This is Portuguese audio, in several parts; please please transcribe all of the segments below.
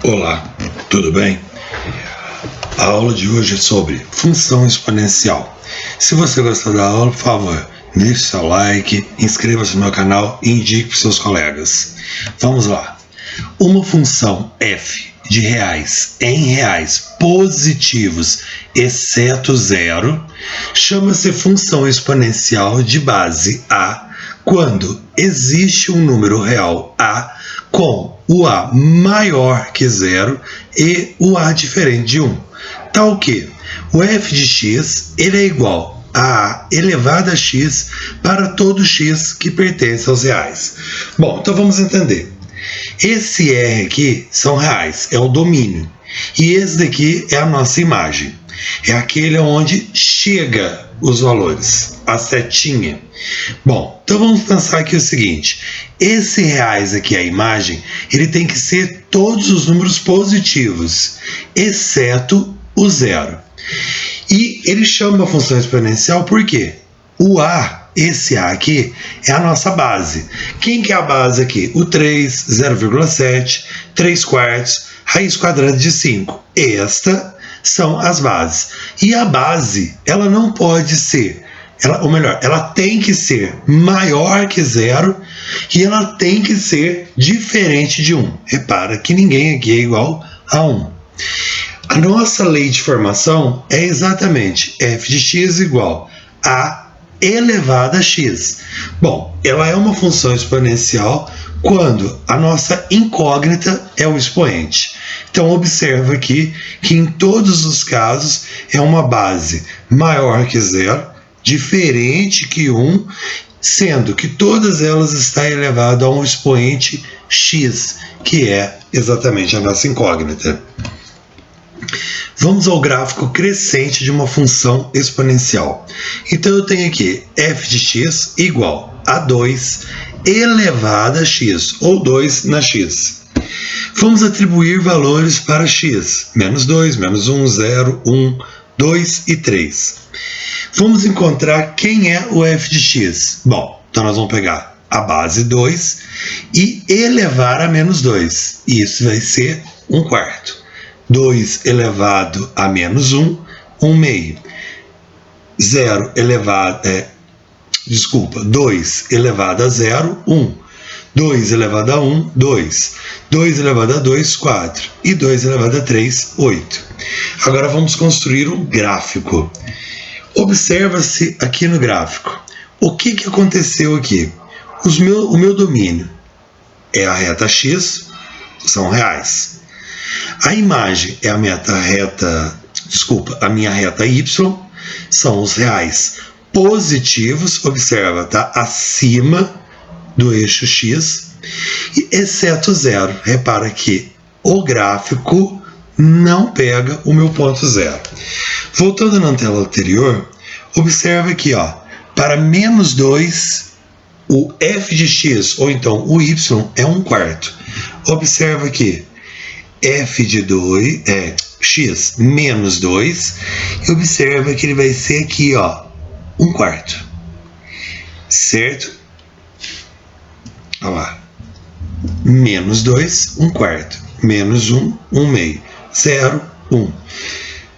Olá, tudo bem? A aula de hoje é sobre função exponencial. Se você gostou da aula, por favor, deixe seu like, inscreva-se no meu canal e indique para seus colegas. Vamos lá. Uma função f de reais em reais positivos, exceto zero, chama-se função exponencial de base a quando existe um número real a com o a maior que zero e o a diferente de 1. Tal que o f de x ele é igual a a elevado a x para todo x que pertence aos reais. Bom, então vamos entender. Esse R aqui são reais, é o domínio. E esse daqui é a nossa imagem. É aquele onde chega os valores, a setinha. Bom, então vamos pensar aqui o seguinte. Esse reais aqui, a imagem, ele tem que ser todos os números positivos, exceto o zero. E ele chama a função exponencial por quê? O A, esse A aqui, é a nossa base. Quem que é a base aqui? O 3, 0,7, 3 quartos, raiz quadrada de 5. Estas são as bases. E a base, ela não pode ser, ou melhor, ela tem que ser maior que zero e ela tem que ser diferente de 1. Repara que ninguém aqui é igual a 1. A nossa lei de formação é exatamente f de x igual a elevado a x. Bom, ela é uma função exponencial quando a nossa incógnita é o expoente. Então, observa aqui que em todos os casos é uma base maior que zero, diferente que 1, sendo que todas elas estão elevadas a um expoente x, que é exatamente a nossa incógnita. Vamos ao gráfico crescente de uma função exponencial. Então, eu tenho aqui f de x igual a 2 elevado a x, ou 2 na x. Vamos atribuir valores para x, menos 2, menos 1, 0, 1, 2 e 3. Vamos encontrar quem é o f de x. Bom, então nós vamos pegar a base 2 e elevar a menos 2. Isso vai ser 1 quarto. 2 elevado a menos 1, 1 meio. 2 elevado a 0, 1. 2 elevado a 1, 2. 2 elevado a 2, 4. E 2 elevado a 3, 8. Agora vamos construir um gráfico. Observa-se aqui no gráfico. O que aconteceu aqui? O meu domínio é a reta x, são reais. A imagem é a minha reta y, são os reais positivos, observa, tá? Acima do eixo x, e exceto zero. Repara que o gráfico não pega o meu ponto zero. Voltando na tela anterior, observa aqui, ó, para menos 2, o f de x, ou então o y, é 1 quarto. Observa aqui, f de 2 é x menos 2, e observa que ele vai ser aqui, ó, 1 quarto, certo? Olha lá, menos 2, 1 quarto, menos 1, 1 meio, 0, 1.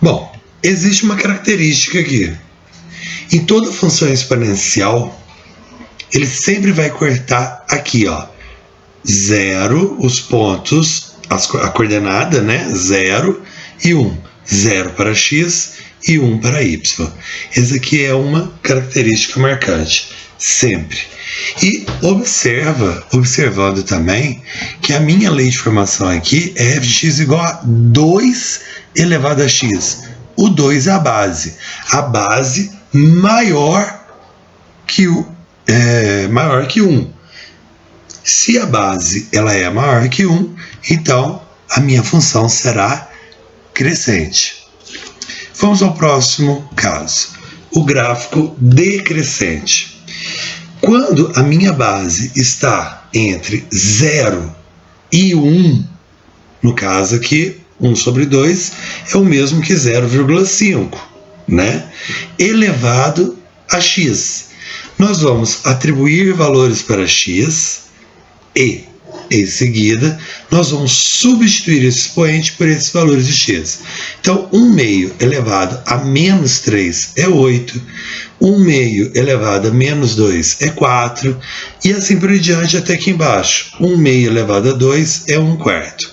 Bom, existe uma característica aqui. Em toda função exponencial, ele sempre vai cortar aqui, ó, 0, os pontos, a coordenada, né? 0 e 1. 0 para x e 1 para y. Essa aqui é uma característica marcante, sempre. E observando também que a minha lei de formação aqui é f de x igual a 2 elevado a x. O 2 é a base. A base maior que 1. Se a base ela é maior que 1, então a minha função será crescente. Vamos ao próximo caso, o gráfico decrescente. Quando a minha base está entre 0 e 1, no caso aqui, 1 sobre 2 é o mesmo que 0,5, né? Elevado a x. Nós vamos atribuir valores para x e Em seguida, nós vamos substituir esse expoente por esses valores de x. Então, 1 meio elevado a menos 3 é 8, 1 meio elevado a menos 2 é 4, e assim por diante até aqui embaixo. 1 meio elevado a 2 é 1 quarto.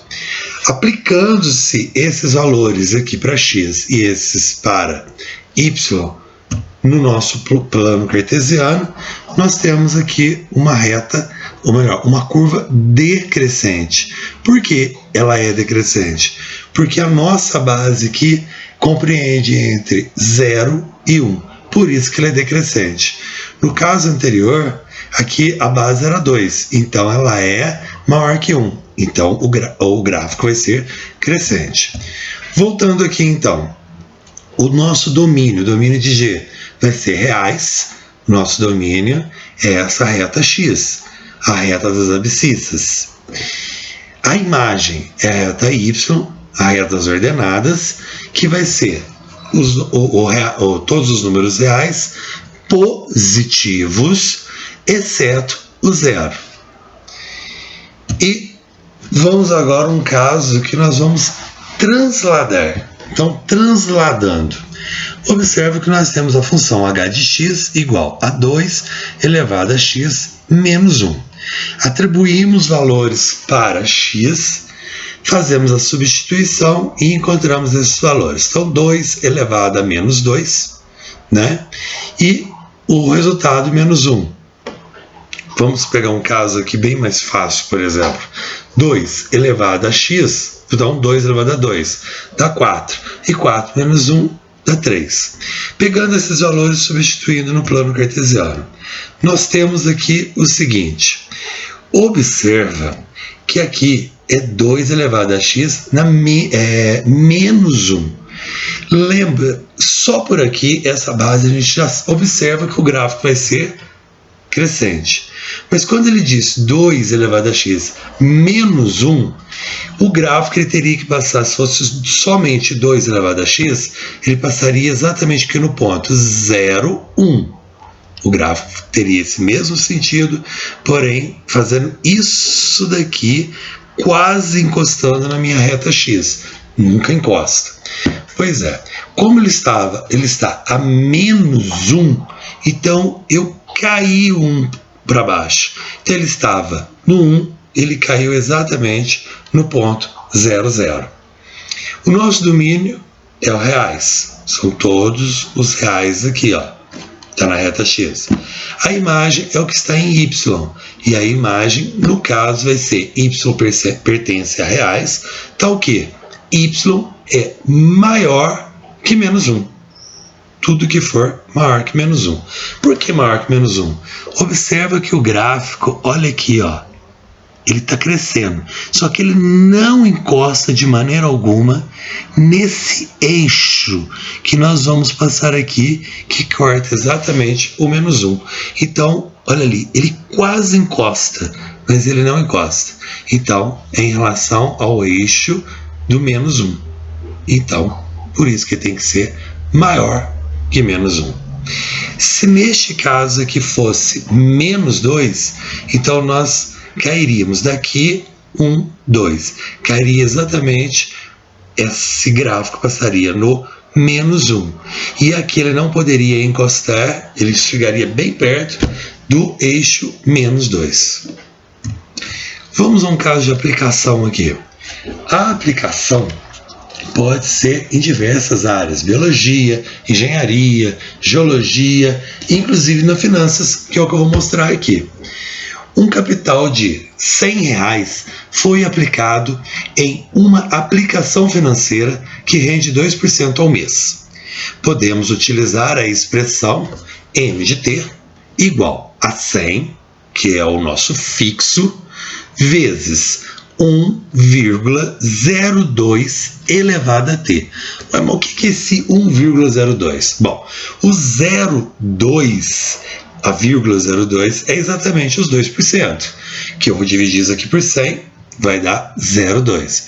Aplicando-se esses valores aqui para x e esses para y no nosso plano cartesiano, nós temos aqui uma reta, ou melhor, uma curva decrescente. Por que ela é decrescente? Porque a nossa base aqui compreende entre 0 e 1. Por isso que ela é decrescente. No caso anterior, aqui a base era 2, então ela é maior que 1. Então o gráfico vai ser crescente. Voltando aqui então, o nosso domínio de G vai ser reais. Nosso domínio é essa reta x, a reta das abscissas. A imagem é a reta y, a reta das ordenadas, que vai ser todos os números reais positivos, exceto o zero. E vamos agora a um caso que nós vamos transladar. Então, transladando, observa que nós temos a função h de x igual a 2 elevado a x menos 1. Atribuímos valores para x, fazemos a substituição e encontramos esses valores. Então, 2 elevado a menos 2, né? E o resultado menos 1. Vamos pegar um caso aqui bem mais fácil, por exemplo. 2 elevado a x, então 2 elevado a 2 dá 4. E 4 menos 1 dá 3. Pegando esses valores e substituindo no plano cartesiano, nós temos aqui o seguinte. Observa que aqui é 2 elevado a x menos 1. Lembra, só por aqui, essa base, a gente já observa que o gráfico vai ser crescente. Mas quando ele diz 2 elevado a x menos 1, o gráfico ele teria que passar, se fosse somente 2 elevado a x, ele passaria exatamente aqui no ponto 0, 1. O gráfico teria esse mesmo sentido, porém fazendo isso daqui quase encostando na minha reta x. Nunca encosta. Pois é, como ele está a menos 1, então eu caí 1 para baixo. Então ele estava no 1, ele caiu exatamente no ponto 0, 0. O nosso domínio é o reais. São todos os reais aqui, ó. Está na reta x. A imagem é o que está em y. E a imagem, no caso, vai ser y pertence a reais, tal que y é maior que menos 1. Tudo que for maior que menos 1. Por que maior que menos 1? Observa que o gráfico, olha aqui, ó, ele está crescendo. Só que ele não encosta de maneira alguma nesse eixo que nós vamos passar aqui, que corta exatamente o menos 1. Então, olha ali, ele quase encosta, mas ele não encosta. Então, é em relação ao eixo do menos 1. Então, por isso que tem que ser maior que menos 1. Se neste caso aqui fosse menos 2, então nós cairíamos daqui 1, 2. Cairia exatamente, esse gráfico passaria no menos 1. E aqui ele não poderia encostar, ele chegaria bem perto do eixo menos 2. Vamos a um caso de aplicação aqui. A aplicação pode ser em diversas áreas, biologia, engenharia, geologia, inclusive na finanças, que é o que eu vou mostrar aqui. Um capital de R$100 foi aplicado em uma aplicação financeira que rende 2% ao mês. Podemos utilizar a expressão M de T igual a 100, que é o nosso fixo, vezes 1,02 elevado a t. Mas o que é esse 1,02? Bom, o 0,2, a vírgula 0,2 é exatamente os 2%, que eu vou dividir isso aqui por 100, vai dar 0,2.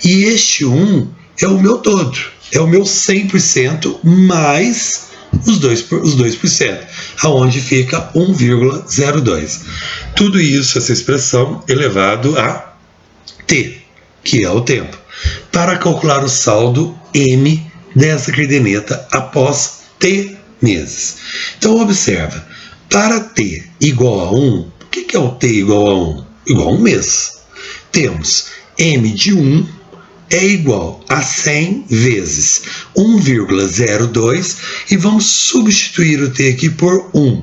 E este 1 é o meu todo, é o meu 100% mais os 2%. aonde fica 1,02. Tudo isso, essa expressão, elevado a t, que é o tempo, para calcular o saldo m dessa caderneta após t meses. Então, observa, para t igual a 1, o que é o t igual a 1? Igual a um mês. Temos m de 1 é igual a 100 vezes 1,02 e vamos substituir o t aqui por 1,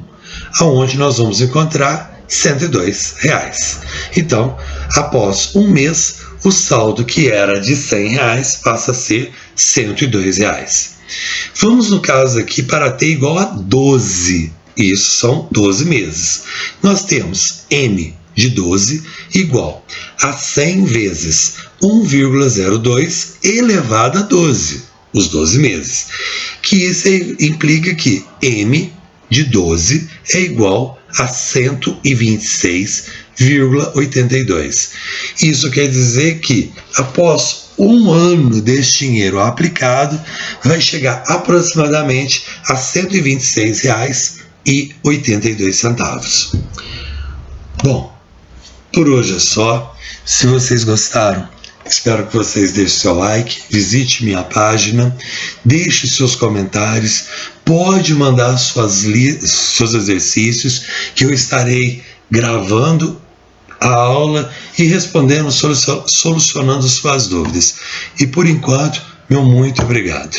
aonde nós vamos encontrar R$102. Então, após um mês, o saldo que era de R$100 passa a ser R$102. Vamos no caso aqui para t igual a 12, isso são 12 meses. Nós temos m de 12 igual a 100 vezes 1,02 elevado a 12, os 12 meses. Que isso implica que m de 12 é igual a 126,82. Isso quer dizer que após um ano desse dinheiro aplicado, vai chegar aproximadamente a R$126,82. Bom, por hoje é só. Se vocês gostaram, espero que vocês deixem seu like, visite minha página, deixe seus comentários, pode mandar seus exercícios, que eu estarei gravando a aula e respondendo, solucionando suas dúvidas. E por enquanto, meu muito obrigado.